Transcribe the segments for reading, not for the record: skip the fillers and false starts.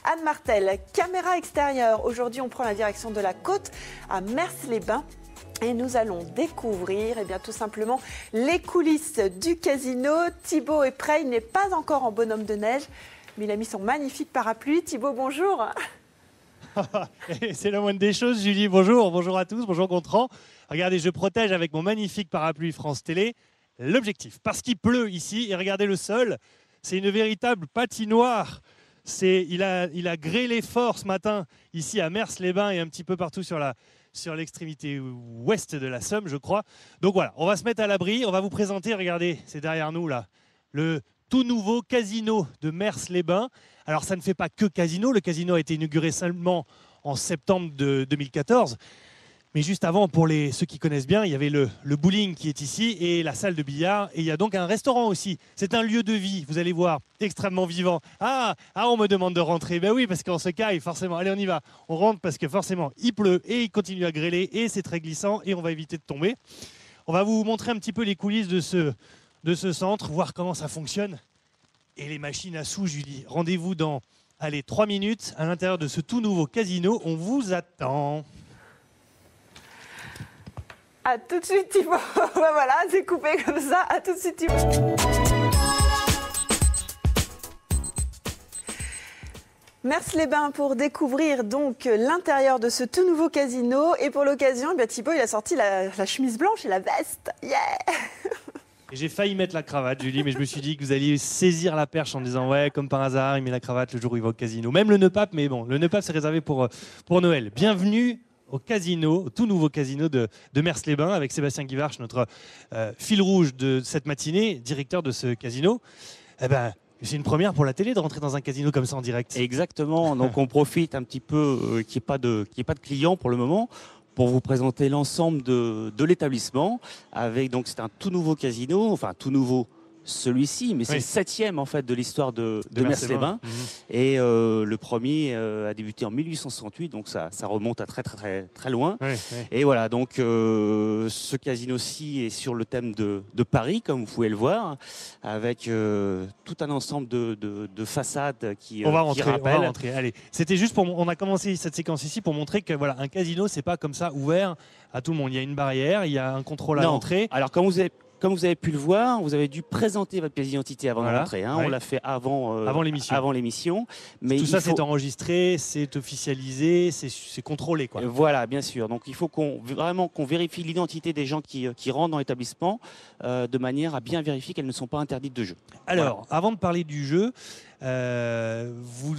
Anne Martel, caméra extérieure. Aujourd'hui, on prend la direction de la côte à Mers-les-Bains. Et nous allons découvrir tout simplement les coulisses du casino. Thibaut est prêt, il n'est pas encore en bonhomme de neige, mais il a mis son magnifique parapluie. Thibaut, bonjour. C'est la moindre des choses, Julie. Bonjour, bonjour à tous, bonjour Gontran. Regardez, je protège avec mon magnifique parapluie France Télé l'objectif. Parce qu'il pleut ici, et regardez le sol, c'est une véritable patinoire. Il a grêlé fort ce matin, ici à Mers-les-Bains et un petit peu partout sur l'extrémité ouest de la Somme, je crois. Donc voilà, on va se mettre à l'abri, on va vous présenter, regardez, c'est derrière nous là, le tout nouveau casino de Mers-les-Bains. Alors ça ne fait pas que casino, le casino a été inauguré seulement en septembre de 2014. Mais juste avant, pour ceux qui connaissent bien, il y avait le bowling qui est ici et la salle de billard. Et il y a donc un restaurant aussi. C'est un lieu de vie, vous allez voir, extrêmement vivant. On me demande de rentrer. Ben oui, parce qu'on se caille forcément. Allez, on y va. On rentre parce que forcément, il pleut et il continue à grêler et c'est très glissant et on va éviter de tomber. On va vous montrer un petit peu les coulisses de ce centre, voir comment ça fonctionne. Et les machines à sous, Julie. Rendez-vous dans 3 minutes à l'intérieur de ce tout nouveau casino. On vous attend. A tout de suite Thibaut. Voilà, c'est coupé comme ça. A tout de suite Thibaut. Mers-les-Bains pour découvrir donc l'intérieur de ce tout nouveau casino. Et pour l'occasion, Thibaut il a sorti la chemise blanche et la veste. Yeah. J'ai failli mettre la cravate, Julie, mais je me suis dit que vous alliez saisir la perche en disant ouais, comme par hasard, il met la cravate le jour où il va au casino. Même le nœud pape, mais bon, le nœud pape c'est réservé pour Noël. Bienvenue au casino, au tout nouveau casino de Mers-les-Bains avec Sébastien Guivarch, notre fil rouge de cette matinée, directeur de ce casino. C'est une première pour la télé de rentrer dans un casino comme ça en direct. Exactement, donc on profite un petit peu qu'il n'y ait pas de clients pour le moment pour vous présenter l'ensemble de l'établissement. Donc c'est un tout nouveau casino, enfin tout nouveau. Celui-ci, mais c'est le 7e en fait de l'histoire de Mers-les-Bains. Et le premier a débuté en 1868, donc ça remonte à très loin. Et voilà, donc ce casino-ci est sur le thème de Paris, comme vous pouvez le voir, avec tout un ensemble de façades qui on va rentrer. rappellent. Allez, c'était juste on a commencé cette séquence ici pour montrer que voilà, un casino, c'est pas comme ça ouvert à tout le monde. Il y a une barrière, il y a un contrôle à l'entrée. Alors comme vous avez pu le voir, vous avez dû présenter votre pièce d'identité avant d'entrer. On l'a fait avant l'émission. Mais tout ça, c'est enregistré, c'est officialisé, c'est contrôlé, quoi. Voilà, bien sûr. Donc il faut qu'on vérifie l'identité des gens qui rentrent dans l'établissement de manière à bien vérifier qu'elles ne sont pas interdites de jeu. Alors, avant de parler du jeu, vous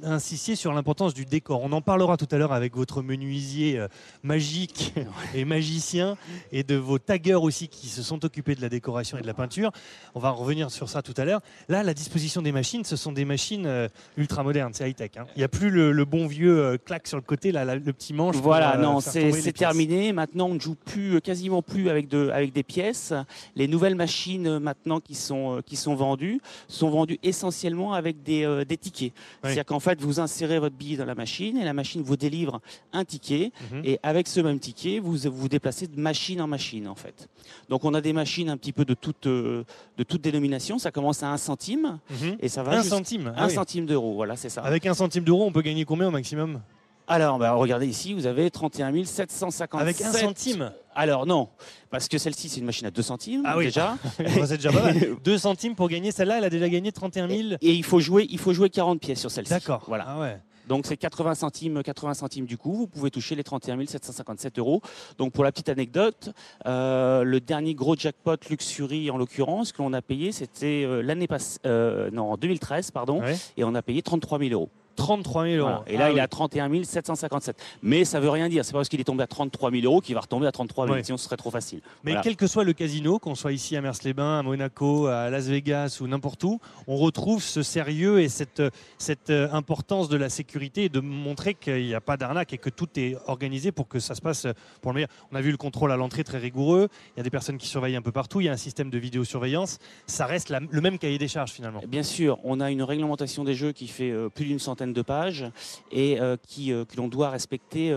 insistiez sur l'importance du décor. On en parlera tout à l'heure avec votre menuisier magique et magicien et de vos taggeurs aussi qui se sont occupés de la décoration et de la peinture. On va revenir sur ça tout à l'heure. Là, la disposition des machines, ce sont des machines ultra modernes, c'est high-tech. Il n'y a plus le bon vieux claque sur le côté, le petit manche. Voilà, non, c'est terminé. Maintenant, on ne joue quasiment plus avec des pièces. Les nouvelles machines maintenant qui sont vendues sont vendues essentiellement avec des tickets. C'est-à-dire qu'en fait, vous insérez votre billet dans la machine et la machine vous délivre un ticket. Et avec ce même ticket, vous vous déplacez de machine en machine, en fait. Donc, on a des machines un petit peu de toute dénomination. Ça commence à 1 centime et ça va 1 centime. 1 centime d'euro. Voilà, c'est ça. Avec 1 centime d'euro, on peut gagner combien au maximum? Alors, regardez ici, vous avez 31 757. Avec 1 centime? Alors non, parce que celle-ci, c'est une machine à 2 centimes déjà. C'est déjà pas mal. 2 centimes pour gagner. Celle-là, elle a déjà gagné 31 000. Et il faut jouer 40 pièces sur celle-ci. D'accord. Voilà. Ah ouais. Donc c'est 80 centimes du coup. Vous pouvez toucher les 31 757 euros. Donc pour la petite anecdote, le dernier gros jackpot Luxury en l'occurrence que l'on a payé, c'était en 2013 pardon, et on a payé 33 000 euros. 33 000 euros. Voilà. Et là, il est à 31 757. Mais ça ne veut rien dire. C'est pas parce qu'il est tombé à 33 000 euros qu'il va retomber à 33 000. Sinon, ce serait trop facile. Mais quel que soit le casino, qu'on soit ici à Mers-les-Bains, à Monaco, à Las Vegas ou n'importe où, on retrouve ce sérieux et cette importance de la sécurité et de montrer qu'il n'y a pas d'arnaque et que tout est organisé pour que ça se passe pour le meilleur. On a vu le contrôle à l'entrée très rigoureux. Il y a des personnes qui surveillent un peu partout. Il y a un système de vidéosurveillance. Ça reste le même cahier des charges finalement. Bien sûr, on a une réglementation des jeux qui fait plus d'une centaine de pages et que l'on doit respecter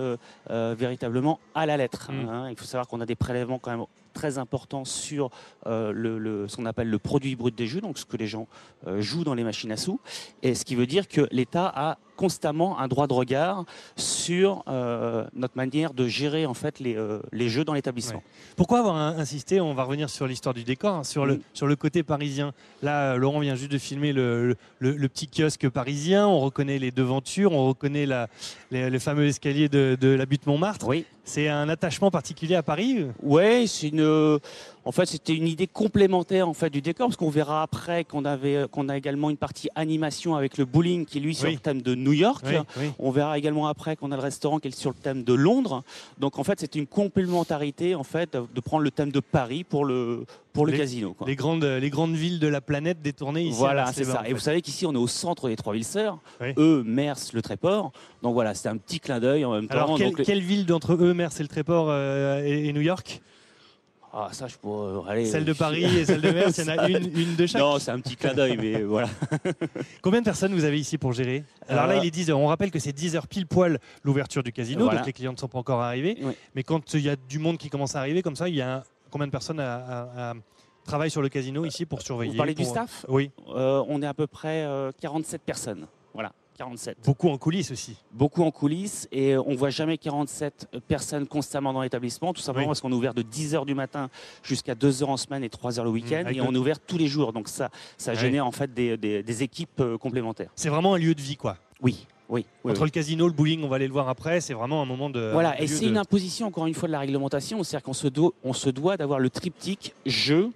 véritablement à la lettre. Il faut savoir qu'on a des prélèvements quand même très important sur ce qu'on appelle le produit brut des jeux, donc ce que les gens jouent dans les machines à sous, et ce qui veut dire que l'État a constamment un droit de regard sur notre manière de gérer en fait les jeux dans l'établissement. Ouais. Pourquoi avoir insisté, on va revenir sur l'histoire du décor, hein, sur le côté parisien. Là, Laurent vient juste de filmer le petit kiosque parisien, on reconnaît les devantures, on reconnaît le fameux escalier de la butte Montmartre. Oui. C'est un attachement particulier à Paris? Ouais, en fait, c'était une idée complémentaire en fait du décor, parce qu'on verra après qu'on a également une partie animation avec le bowling qui est lui sur le thème de New York. Oui, oui. On verra également après qu'on a le restaurant qui est sur le thème de Londres. Donc en fait, c'est une complémentarité en fait de prendre le thème de Paris pour le casino, quoi. Les grandes villes de la planète détournées ici. Voilà, c'est ça. Et vous savez qu'ici, on est au centre des Trois Villes Sœurs. Oui. Eux, Mers, le Tréport. Donc voilà, c'est un petit clin d'œil en même temps. Alors, quelle ville d'entre eux, Mers et le Tréport et New York? Ah, ça, je pourrais aller. Celle de Paris et celle de Mers, il y en a une de chaque? Non, c'est un petit clin d'œil, mais voilà. Combien de personnes vous avez ici pour gérer? Alors là, il est 10h. On rappelle que c'est 10h pile poil l'ouverture du casino, voilà. donc les clients ne sont pas encore arrivés. Oui. Mais quand il y a du monde qui commence à arriver comme ça, il y a combien de personnes travaillent sur le casino ici pour surveiller? Vous parlez du staff? Oui. On est à peu près 47 personnes. Voilà. 47. Beaucoup en coulisses aussi. Beaucoup en coulisses, et on ne voit jamais 47 personnes constamment dans l'établissement, tout simplement parce qu'on est ouvert de 10h du matin jusqu'à 2h en semaine et 3h le week-end, et on est ouvert tous les jours, donc ça génère en fait des équipes complémentaires. C'est vraiment un lieu de vie, quoi. Oui. Entre le casino, le bowling, on va aller le voir après, c'est vraiment un moment de... Voilà, et c'est une imposition, encore une fois, de la réglementation, c'est-à-dire qu'on se doit d'avoir le triptyque jeu,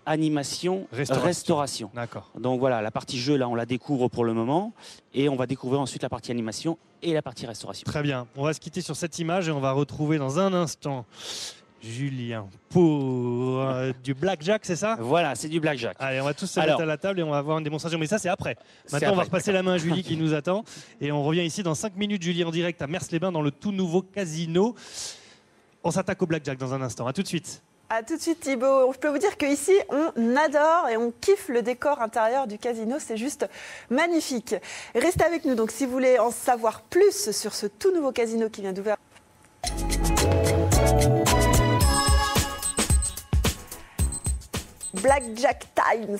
animation, restauration. D'accord. Donc voilà, la partie jeu, là, on la découvre pour le moment, et on va découvrir ensuite la partie animation et la partie restauration. Très bien, on va se quitter sur cette image et on va retrouver dans un instant Julien pour du blackjack, c'est ça? Voilà, c'est du blackjack. Allez, on va tous se mettre à la table et on va avoir une démonstration. Mais ça, c'est après. Maintenant, on va repasser la main à Julie qui nous attend. Et on revient ici dans 5 minutes, Julie, en direct à Mers-les-Bains dans le tout nouveau casino. On s'attaque au blackjack dans un instant. À tout de suite. À tout de suite, Thibaut. Je peux vous dire qu'ici, on adore et on kiffe le décor intérieur du casino. C'est juste magnifique. Restez avec nous. Donc, si vous voulez en savoir plus sur ce tout nouveau casino qui vient d'ouvrir. Blackjack Times.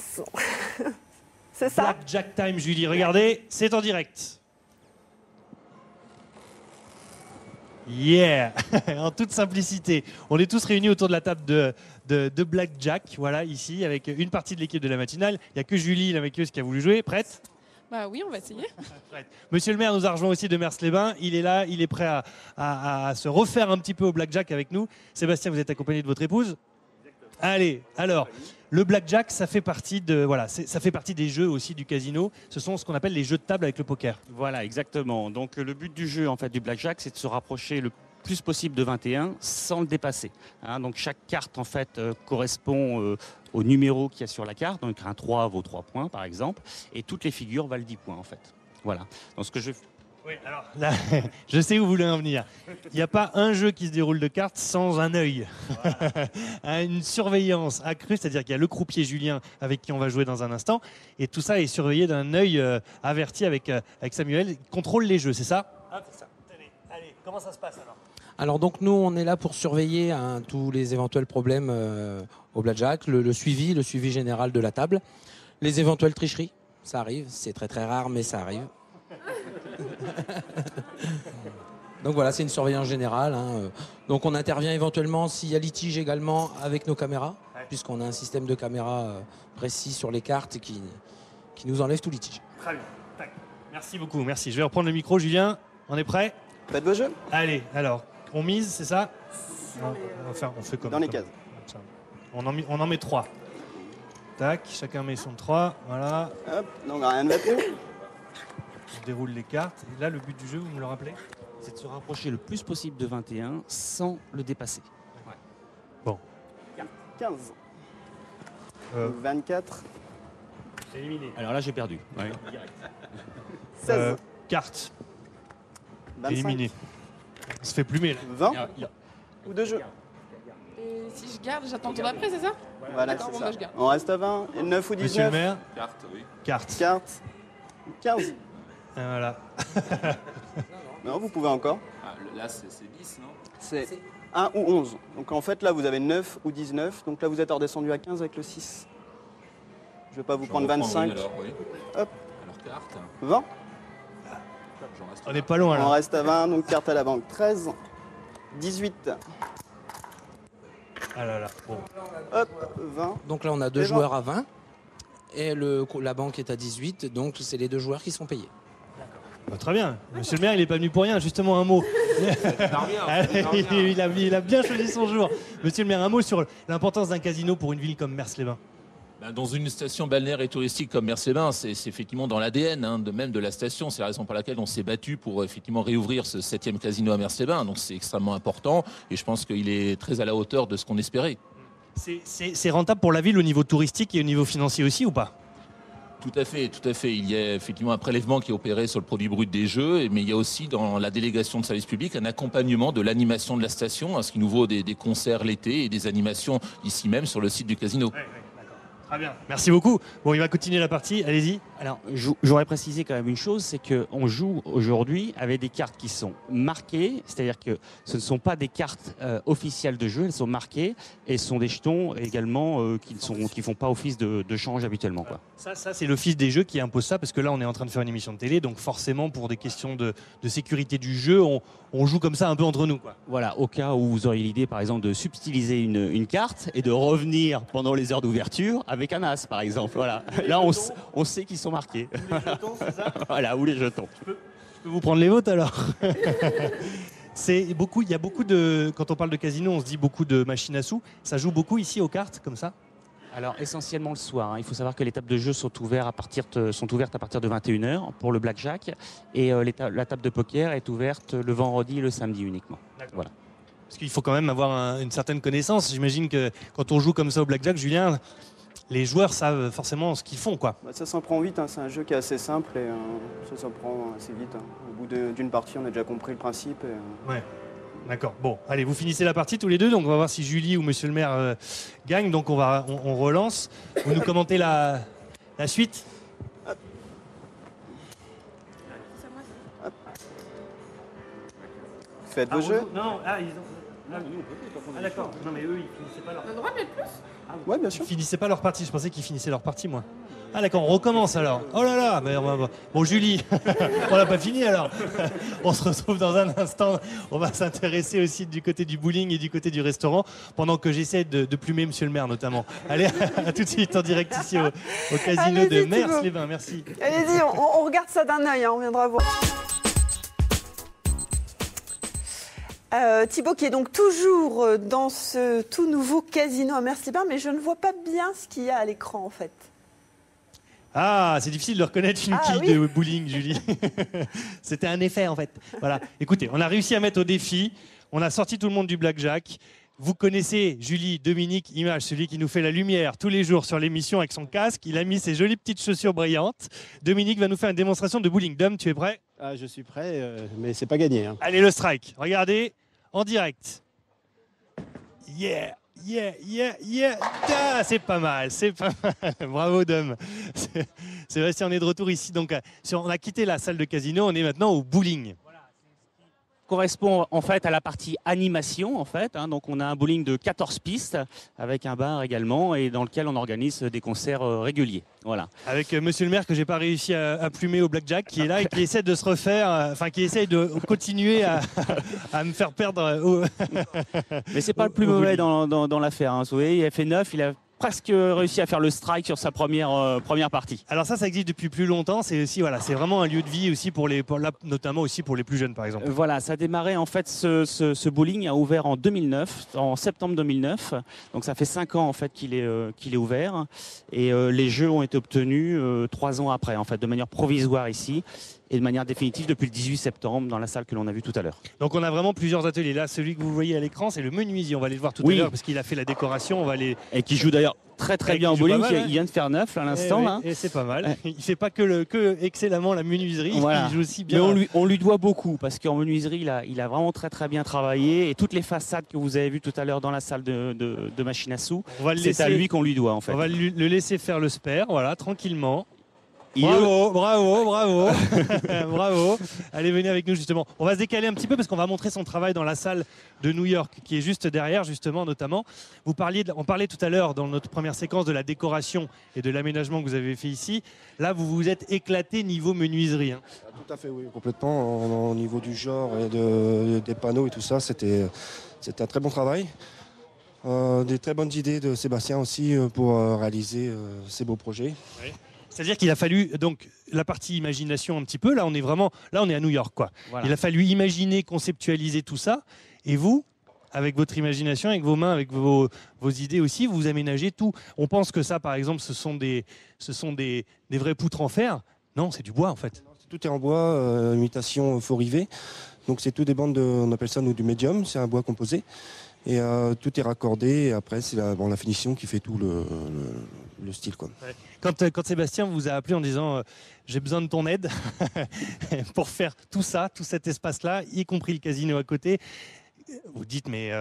C'est ça? Blackjack Time, Julie. Regardez, c'est en direct. Yeah. En toute simplicité. On est tous réunis autour de la table de Blackjack, voilà, ici, avec une partie de l'équipe de la matinale. Il n'y a que Julie, la maquilleuse, qui a voulu jouer. Prête? Bah oui, on va essayer. Monsieur le maire nous a rejoint aussi de Mers-les-Bains. Il est là, il est prêt à se refaire un petit peu au blackjack avec nous. Sébastien, vous êtes accompagné de votre épouse? Allez, alors, le blackjack, ça fait partie des jeux aussi du casino. Ce sont ce qu'on appelle les jeux de table avec le poker. Voilà, exactement. Donc le but du jeu, en fait, du blackjack, c'est de se rapprocher le plus possible de 21 sans le dépasser. Hein, donc chaque carte, en fait, correspond au numéro qu'il y a sur la carte. Donc un 3 vaut 3 points, par exemple. Et toutes les figures valent 10 points, en fait. Voilà. Donc ce que je... Oui, alors là, je sais où vous voulez en venir. Il n'y a pas un jeu qui se déroule de cartes sans un œil. Voilà. Une surveillance accrue, c'est-à-dire qu'il y a le croupier Julien avec qui on va jouer dans un instant. Et tout ça est surveillé d'un œil averti avec Samuel. Il contrôle les jeux, c'est ça? Ah, c'est ça. Allez, comment ça se passe alors? Alors donc nous, on est là pour surveiller tous les éventuels problèmes au blackjack, le suivi général de la table, les éventuelles tricheries, ça arrive, c'est très très rare, mais ça arrive. Donc voilà, c'est une surveillance générale. Donc on intervient éventuellement s'il y a litige également avec nos caméras, puisqu'on a un système de caméras précis sur les cartes qui nous enlève tout litige. Très bien. Merci beaucoup, merci. Je vais reprendre le micro, Julien. On est prêt? Faites vos jeux. Allez, alors, on mise, c'est ça? Non, on fait comme dans les cases. On en met 3. Tac, chacun met son 3, voilà. Hop, donc rien ne va plus. On déroule les cartes. Et là, le but du jeu, vous me le rappelez? C'est de se rapprocher le plus possible de 21 sans le dépasser. Ouais. Bon. 15. 24. Éliminé. Alors là, j'ai perdu. Ouais. 16. Carte. 25. Éliminé. On se fait plumer là. 20. Ou de jeu. Et si je garde, j'attends le tour d'après, c'est ça? Voilà, D'accord, c'est bon, ça. bah, je garde. On reste à 20. Et 9 ou 19. Monsieur le maire? Carte, oui. Carte. Carte. 15. Et voilà. Non, vous pouvez encore. Ah, là, c'est 10, non? C'est 1 ou 11. Donc en fait, là, vous avez 9 ou 19. Donc là, vous êtes redescendu à 15 avec le 6. Je ne vais pas vous prendre 25. Alors, oui. Hop. Alors, carte. 20. On n'est pas loin On là. reste à 20, donc carte à la banque 13, 18, Ah là là. Bon. hop, 20. Donc là, on a deux Et joueurs à 20 et la banque est à 18. Donc c'est les deux joueurs qui sont payés. Bah, très bien. Monsieur le maire, il n'est pas venu pour rien. Justement, un mot. Il a bien choisi son jour. Monsieur le maire, un mot sur l'importance d'un casino pour une ville comme Mers-les-Bains. Ben, dans une station balnéaire et touristique comme Mers-les-Bains, c'est effectivement dans l'ADN même de la station. C'est la raison pour laquelle on s'est battu pour effectivement réouvrir ce 7e casino à Mers-les-Bains. Donc c'est extrêmement important et je pense qu'il est très à la hauteur de ce qu'on espérait. C'est rentable pour la ville au niveau touristique et au niveau financier aussi ou pas? Tout à fait, tout à fait. Il y a effectivement un prélèvement qui est opéré sur le produit brut des jeux, mais il y a aussi dans la délégation de service public un accompagnement de l'animation de la station, ce qui nous vaut des concerts l'été et des animations ici même sur le site du casino. Ouais, d'accord. Très bien. Merci beaucoup. Bon, il va continuer la partie. Allez-y. Alors, j'aurais précisé quand même une chose, c'est qu'on joue aujourd'hui avec des cartes qui sont marquées, c'est-à-dire que ce ne sont pas des cartes officielles de jeu, elles sont marquées et ce sont des jetons également qui font pas office de change habituellement, quoi. Ça c'est l'office des jeux qui impose ça, parce que là, on est en train de faire une émission de télé, donc forcément, pour des questions de sécurité du jeu, on joue comme ça un peu entre nous, quoi. Voilà, au cas où vous auriez l'idée, par exemple, de subtiliser une carte et de revenir pendant les heures d'ouverture avec un as, par exemple. Voilà. Là, on sait qu'ils sont marqués. Les jetons, c'est ça? Voilà, ou les jetons. Je peux vous prendre les vôtres alors? Il y a beaucoup de, quand on parle de casino, on se dit beaucoup de machines à sous. Ça joue beaucoup ici aux cartes, comme ça? Alors essentiellement le soir, hein. Il faut savoir que les tables de jeu sont ouvertes à partir de 21h pour le blackjack et la table de poker est ouverte le vendredi et le samedi uniquement. Voilà. Parce qu'il faut quand même avoir une certaine connaissance. J'imagine que quand on joue comme ça au blackjack, Julien, les joueurs savent forcément ce qu'ils font, quoi. Bah, ça s'en prend vite, hein. C'est un jeu qui est assez simple et ça s'en prend assez vite, hein. Au bout d'une partie, on a déjà compris le principe. Ouais. D'accord. Bon, allez, vous finissez la partie tous les deux, donc on va voir si Julie ou Monsieur le maire gagne. Donc on relance. Vous nous commentez la suite. Faites vos jeux. Non, d'accord. Non, mais eux, ils finissaient pas leur... On a le droit de mettre plus? Ouais, bien sûr. Ils finissaient pas leur partie. Je pensais qu'ils finissaient leur partie, moi. Ah d'accord, on recommence alors. Oh là là, mais bon Julie, on n'a pas fini alors. On se retrouve dans un instant. On va s'intéresser aussi du côté du bowling et du côté du restaurant, pendant que j'essaie de plumer Monsieur le maire notamment. Allez, à tout de suite en direct ici au casino de Mers-les-Bains. Merci. Allez-y, on regarde ça d'un œil, hein, on viendra voir. Thibaut qui est donc toujours dans ce tout nouveau casino à Mers-les-Bains, mais je ne vois pas bien ce qu'il y a à l'écran en fait. Ah, c'est difficile de reconnaître une quille de bowling, Julie. C'était un effet, en fait. Voilà. Écoutez, on a réussi à mettre au défi. On a sorti tout le monde du blackjack. Vous connaissez Julie, Dominique Image, celui qui nous fait la lumière tous les jours sur l'émission avec son casque. Il a mis ses jolies petites chaussures brillantes. Dominique va nous faire une démonstration de bowling. Dom, tu es prêt? Ah, je suis prêt, mais c'est pas gagné, hein. Allez, le strike. Regardez, en direct. Yeah! Yeah, yeah, yeah. Ah, c'est pas mal, c'est pas mal. Bravo, Dom. Sébastien, on est de retour ici. Donc, on a quitté la salle de casino, on est maintenant au bowling. Correspond en fait à la partie animation en fait, hein. Donc on a un bowling de 14 pistes avec un bar également et dans lequel on organise des concerts réguliers. Voilà. Avec Monsieur le maire que j'ai pas réussi à plumer au blackjack, qui est là et qui essaie de se refaire, qui essaie de continuer à me faire perdre. Mais c'est pas le plus mauvais dans l'affaire, hein. Vous voyez, il a fait 9, il a presque réussi à faire le strike sur sa première partie. Alors ça existe depuis plus longtemps. C'est aussi c'est vraiment un lieu de vie aussi notamment aussi pour les plus jeunes par exemple. Voilà, ça a démarré en fait ce bowling a ouvert en 2009, en septembre 2009. Donc ça fait 5 ans en fait qu'il est ouvert et les jeux ont été obtenus 3 ans après en fait de manière provisoire ici. Et de manière définitive depuis le 18 septembre dans la salle que l'on a vue tout à l'heure. Donc on a vraiment plusieurs ateliers. Là, celui que vous voyez à l'écran, c'est le menuisier. On va aller le voir tout à l'heure parce qu'il a fait la décoration. Et qui joue d'ailleurs très bien au bowling. Mal, il vient de faire 9 à l'instant. Et c'est pas mal. Il fait pas que excellemment la menuiserie. Voilà. Il joue aussi bien. Mais on lui doit beaucoup parce qu'en menuiserie, il a vraiment très bien travaillé. Et toutes les façades que vous avez vues tout à l'heure dans la salle de machine à sous, c'est à lui qu'on lui doit en fait. On va le laisser faire le spare, voilà, tranquillement. Bravo, bravo, bravo, bravo. Allez, venez avec nous justement. On va se décaler un petit peu parce qu'on va montrer son travail dans la salle de New York qui est juste derrière justement notamment. On parlait tout à l'heure dans notre première séquence de la décoration et de l'aménagement que vous avez fait ici. Là, vous vous êtes éclaté niveau menuiserie. Hein. Tout à fait, oui, complètement. Au niveau du genre et des panneaux et tout ça, c'était un très bon travail. Des très bonnes idées de Sébastien aussi pour réaliser ces beaux projets. Oui. C'est-à-dire qu'il a fallu donc la partie imagination un petit peu. Là, on est à New York, quoi. Voilà. Il a fallu imaginer, conceptualiser tout ça. Et vous, avec votre imagination, avec vos mains, avec vos idées aussi, vous aménagez tout. On pense que ça, par exemple, ce sont des vraies poutres en fer. Non, c'est du bois en fait. Tout est en bois, imitation faux rivet. Donc c'est tout des bandes on appelle ça nous du médium. C'est un bois composé. Et tout est raccordé. Et après, c'est la finition qui fait tout le style, quoi. Ouais. Quand Sébastien vous a appelé en disant j'ai besoin de ton aide pour faire tout ça, tout cet espace-là, y compris le casino à côté, vous dites mais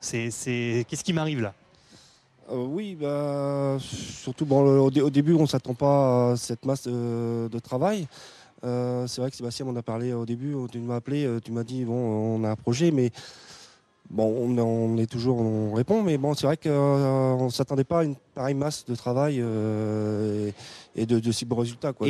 qu'est-ce qui m'arrive là? Oui, surtout au début, on ne s'attend pas à cette masse de travail. C'est vrai que Sébastien m'en a parlé au début. Tu m'as appelé, tu m'as dit bon, on a un projet, mais bon, on répond, mais bon, c'est vrai qu'on ne s'attendait pas à une pareille masse de travail et de si beaux résultats, quoi.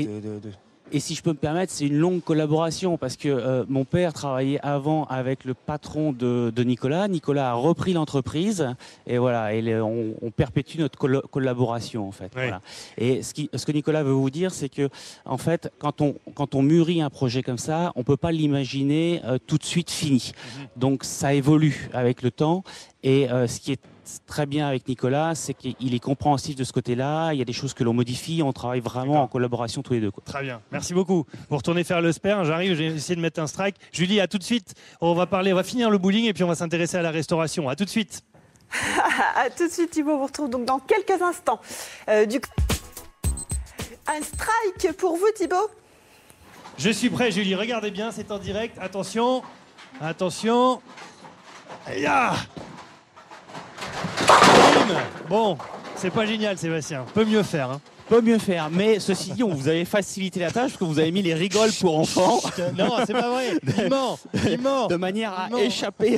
Et si je peux me permettre, c'est une longue collaboration parce que mon père travaillait avant avec le patron de Nicolas. Nicolas a repris l'entreprise et voilà, on perpétue notre collaboration en fait. Oui. Voilà. Et ce que Nicolas veut vous dire, c'est que en fait, quand on mûrit un projet comme ça, on peut pas l'imaginer tout de suite fini. Donc ça évolue avec le temps et ce qui est très bien avec Nicolas, c'est qu'il est compréhensif de ce côté-là. Il y a des choses que l'on modifie. On travaille vraiment en collaboration tous les deux, quoi. Très bien. Merci beaucoup. Vous retournez faire le spare. J'arrive, j'ai essayé de mettre un strike. Julie, à tout de suite. On va finir le bowling et puis on va s'intéresser à la restauration. À tout de suite. À tout de suite, Thibaut. On vous retrouve donc dans quelques instants. Un strike pour vous, Thibaut? Je suis prêt, Julie. Regardez bien, c'est en direct. Attention. Attention. Ya. Bon, c'est pas génial, Sébastien. Peut mieux faire. Hein. Peut mieux faire, mais ceci dit, vous avez facilité la tâche parce que vous avez mis les rigoles pour enfants. Non, c'est pas vrai. Il ment. De manière à échapper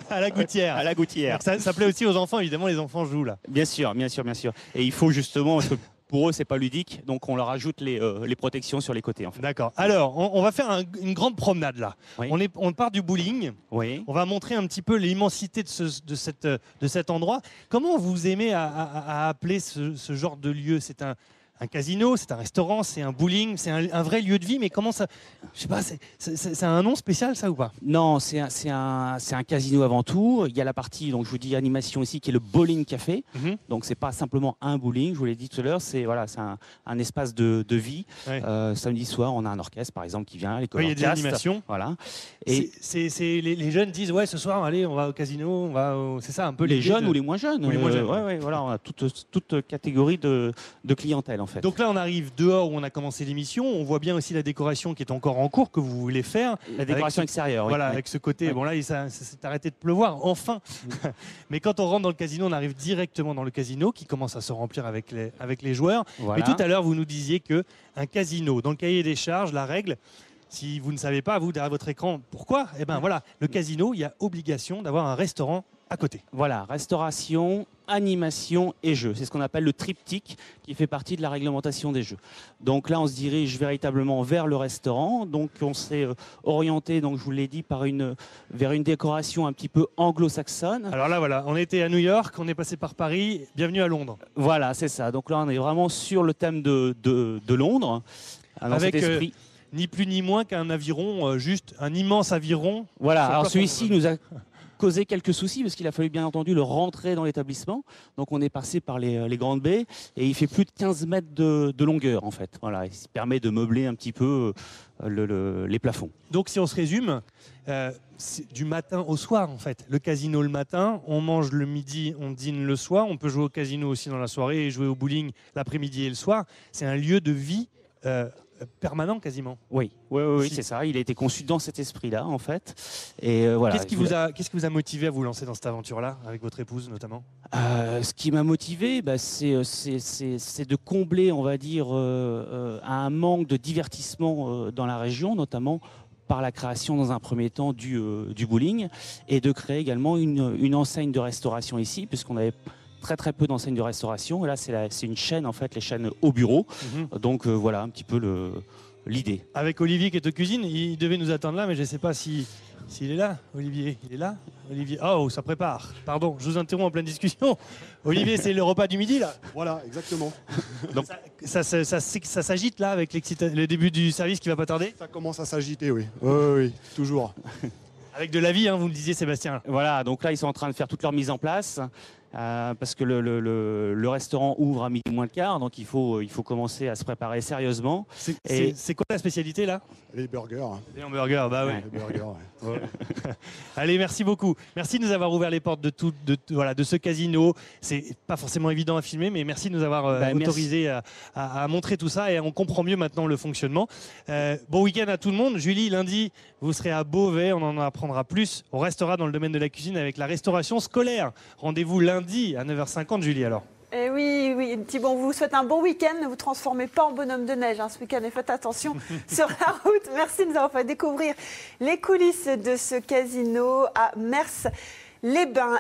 à la gouttière. À la gouttière. Ça plaît aussi aux enfants, évidemment, les enfants jouent là. Bien sûr. Et il faut justement, parce que pour eux, c'est pas ludique, donc on leur ajoute les protections sur les côtés. En fait. D'accord. Alors, on va faire une grande promenade là. Oui. On part du bowling. Oui. On va montrer un petit peu l'immensité de cet endroit. Comment vous aimez à appeler ce genre de lieu? C'est un casino, c'est un restaurant, c'est un bowling, c'est un vrai lieu de vie, mais comment ça... Je sais pas, c'est un nom spécial ça ou pas? Non, c'est un casino avant tout. Il y a la partie, donc je vous dis animation ici, qui est le bowling café. Donc c'est pas simplement un bowling, je vous l'ai dit tout à l'heure, c'est un espace de vie. Ouais. Samedi soir, on a un orchestre par exemple qui vient, les il y a des animations. Voilà. Et les jeunes disent ouais, ce soir, allez, on va au casino, c'est ça un peu les jeunes ou les moins jeunes. Ou les moins jeunes. Voilà, on a toute catégorie de clientèle en fait. Donc là, on arrive dehors où on a commencé l'émission. On voit bien aussi la décoration qui est encore en cours, que vous voulez faire. La décoration extérieure, oui. Voilà, avec ce côté. Oui. Bon, là, ça s'est arrêté de pleuvoir, enfin. Mais quand on rentre dans le casino, on arrive directement dans le casino qui commence à se remplir avec les joueurs. Voilà. Mais tout à l'heure, vous nous disiez qu'un casino, dans le cahier des charges, la règle, si vous ne savez pas, vous, derrière votre écran, pourquoi? Eh bien, voilà, le casino, il y a obligation d'avoir un restaurant à côté. Voilà, restauration, animation et jeu. C'est ce qu'on appelle le triptyque qui fait partie de la réglementation des jeux. Donc là, on se dirige véritablement vers le restaurant. Donc on s'est orienté, donc je vous l'ai dit, vers une décoration un petit peu anglo-saxonne. Alors là, voilà, on était à New York, on est passé par Paris, bienvenue à Londres. Voilà, c'est ça. Donc là, on est vraiment sur le thème de Londres. Avec ni plus ni moins qu'un aviron, juste un immense aviron. Voilà, alors celui-ci nous a causé quelques soucis parce qu'il a fallu bien entendu le rentrer dans l'établissement. Donc on est passé par les grandes baies et il fait plus de 15 mètres de longueur en fait. Voilà, il permet de meubler un petit peu les plafonds. Donc si on se résume, c'est du matin au soir en fait. Le casino le matin, on mange le midi, on dîne le soir. On peut jouer au casino aussi dans la soirée et jouer au bowling l'après-midi et le soir. C'est un lieu de vie permanent quasiment. Oui, c'est ça. Il a été conçu dans cet esprit-là, en fait. Et voilà. Qu'est-ce qui vous a motivé à vous lancer dans cette aventure-là, avec votre épouse notamment? Ce qui m'a motivé, c'est de combler, on va dire, un manque de divertissement dans la région, notamment par la création dans un premier temps du bowling, et de créer également une enseigne de restauration ici, puisqu'on avait très peu d'enseignes de restauration. Et là, c'est une chaîne, en fait, les chaînes au bureau. Donc voilà un petit peu l'idée. Avec Olivier qui est aux cuisines, il devait nous attendre là, mais je ne sais pas s'il est là. Olivier, il est là? Olivier, oh, ça prépare. Pardon, je vous interromps en pleine discussion. Olivier, c'est le repas du midi là? Voilà, exactement. Donc, ça s'agite là avec le début du service qui va pas tarder? Ça commence à s'agiter, oui. Oui, toujours. Avec de la vie, hein, vous me disiez, Sébastien. Voilà, donc là, ils sont en train de faire toute leur mise en place. Parce que le restaurant ouvre à midi moins le quart, donc il faut commencer à se préparer sérieusement. C'est quoi la spécialité là? Les burgers. Les hamburgers, bah oui. Les burgers, ouais. Allez, merci beaucoup. Merci de nous avoir ouvert les portes de ce casino. C'est pas forcément évident à filmer, mais merci de nous avoir autorisé à montrer tout ça, et on comprend mieux maintenant le fonctionnement. Bon week-end à tout le monde. Julie, lundi, vous serez à Beauvais, on en apprendra plus. On restera dans le domaine de la cuisine avec la restauration scolaire. Rendez-vous lundi à 9h50, Julie, alors. Et oui, Thibaut, on vous souhaite un bon week-end. Ne vous transformez pas en bonhomme de neige ce week-end et faites attention sur la route. Merci de nous avoir fait découvrir les coulisses de ce casino à Mers-les-Bains.